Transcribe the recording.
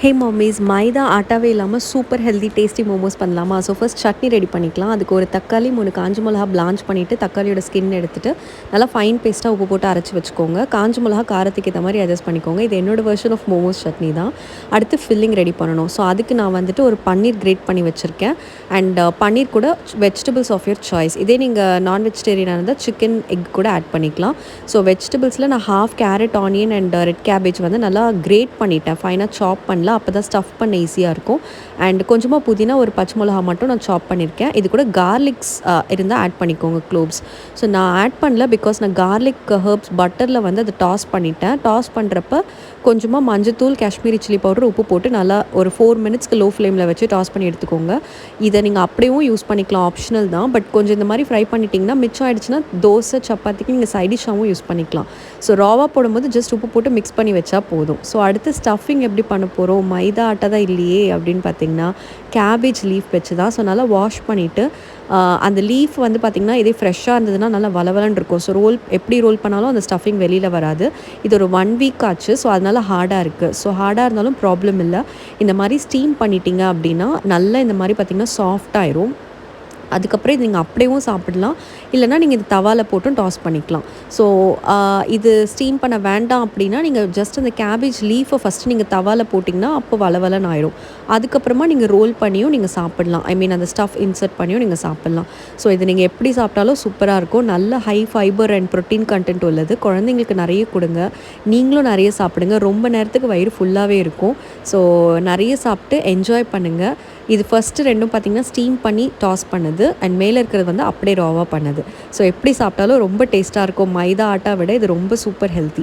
ஹே mummy's, மைதா ஆட்டாவே இல்லாமல் super healthy tasty momos பண்ணலாமா? So first chutney ready பண்ணிக்கலாம். அதுக்கு ஒரு தக்காளி 3 காஞ்ச மிளகா பிளான்ச் பண்ணிவிட்டு தக்காளியோட ஸ்கின் எடுத்துட்டு நல்லா ஃபைன் பேஸ்ட்டாக உப்பு போட்டு அரைச்சி வச்சுக்கோங்க. காஞ்ச மிளகா காரத்துக்கு ஏற்ற மாதிரி அட்ஜஸ்ட் பண்ணிக்கோங்க. இது என்னோட வெர்ஷன் ஆஃப் மோமோஸ் சட்னி தான். அடுத்து ஃபில்லிங் ரெடி பண்ணணும். ஸோ அதுக்கு நான் வந்துட்டு ஒரு பன்னீர் கிரேட் பண்ணி வச்சுருக்கேன். அண்ட் பன்னீர் கூட வெஜிடபிள்ஸ் ஆஃப் யுவர் சாய்ஸ். இதே நீங்கள் நான் வெஜிடேரியனாக இருந்தால் சிக்கன் எக் கூட ஆட் பண்ணிக்கலாம். ஸோ வெஜிடபிள்ஸில் நான் half carrot, onion and red cabbage வந்து நல்லா கிரேட் பண்ணிட்டேன். ஃபைனாக சாப் பண்ணல. அப்போ தான் ஸ்டஃப் பண்ண ஈஸியாக இருக்கும். அண்ட் கொஞ்சமாக புதினா, ஒரு பச்சை மிளகா மட்டும் நான் சாப் பண்ணியிருக்கேன். இது கூட கார்லிக்ஸ் இருந்தால் ஆட் பண்ணிக்கோங்க, க்ளோவ்ஸ். ஸோ நான் ஆட் பண்ணல, பிகாஸ் நான் கார்லிக் ஹெர்ப்ஸ் பட்டரில் வந்து அதை டாஸ் பண்ணிட்டேன். டாஸ் பண்ணுறப்ப கொஞ்சமாக மஞ்சத்தூள், காஷ்மீரி சில்லி பவுடர், உப்பு போட்டு நல்லா ஒரு 4 மினிட்ஸ்க்கு லோ ஃப்ளேமில் வச்சு டாஸ் பண்ணி எடுத்துக்கோங்க. இதை நீங்கள் அப்படியும் யூஸ் பண்ணிக்கலாம், ஆப்ஷனல் தான். பட் கொஞ்சம் இந்த மாதிரி ஃப்ரை பண்ணிட்டிங்கன்னா மிச்சம் ஆகிடுச்சுன்னா தோசை, சப்பாத்திக்கு நீங்கள் சைடிஷாகவும் யூஸ் பண்ணிக்கலாம். ஸோ ராவாக போடும்போது ஜஸ்ட் உப்பு போட்டு மிக்ஸ் பண்ணி வச்சா போதும். ஸோ அடுத்து ஸ்டஃபிங் எப்படி பண்ண போகிறோம்? மைதா ஆட்டா தான் இல்லையே அப்படின்னு பார்த்தீங்கன்னா, கேபேஜ் லீஃப் வச்சு தான். ஸோ நல்லா வாஷ் பண்ணிவிட்டு அந்த லீஃப் வந்து பார்த்திங்கன்னா, இதே ஃப்ரெஷ்ஷாக இருந்ததுன்னா நல்லா வளவலன்னு இருக்கும். ஸோ எப்படி ரோல் பண்ணாலும் அந்த ஸ்டஃபிங் வெளியில் வராது. இது ஒரு 1 வீக் ஆச்சு. ஸோ அதனால் ஹார்டாக இருக்குது. ஸோ ஹார்டாக இருந்தாலும் ப்ராப்ளம் இல்லை. இந்த மாதிரி ஸ்டீம் பண்ணிட்டீங்க அப்படின்னா நல்லா இந்த மாதிரி பார்த்திங்கன்னா சாஃப்டாயிரும். அதுக்கப்புறம் இது நீங்கள் அப்படியும் சாப்பிடலாம். இல்லைனா நீங்கள் இது தவாவில் போட்டும் டாஸ் பண்ணிக்கலாம். ஸோ இது ஸ்டீம் பண்ண வேண்டாம் அப்படின்னா நீங்கள் ஜஸ்ட் அந்த கேபேஜ் லீஃபை ஃபஸ்ட்டு நீங்கள் தவாவில் போட்டிங்கன்னா அப்போ வளவலன்னு ஆயிரும். அதுக்கப்புறமா நீங்கள் ரோல் பண்ணியும் நீங்கள் சாப்பிடலாம். ஐ மீன் அந்த ஸ்டஃப் இன்சர்ட் பண்ணியும் நீங்கள் சாப்பிட்லாம். ஸோ இது நீங்கள் எப்படி சாப்பிட்டாலும் சூப்பராக இருக்கும். நல்ல high fibre and protein content உள்ளது. குழந்தைங்களுக்கு நிறைய கொடுங்க. நீங்களும் நிறைய சாப்பிடுங்க. ரொம்ப நேரத்துக்கு வயிறு ஃபுல்லாகவே இருக்கும். ஸோ நிறைய சாப்பிட்டு என்ஜாய் பண்ணுங்கள். இது ஃபஸ்ட்டு 2ம் பார்த்திங்கன்னா ஸ்டீம் பண்ணி டாஸ் பண்ணது. அண்ட் மேலே இருக்கிறது வந்து அப்படியே ராவாக பண்ணது. ஸோ எப்படி சாப்பிட்டாலும் ரொம்ப டேஸ்ட்டாக இருக்கும். மைதா ஆட்டா விட இது ரொம்ப சூப்பர் ஹெல்த்தி.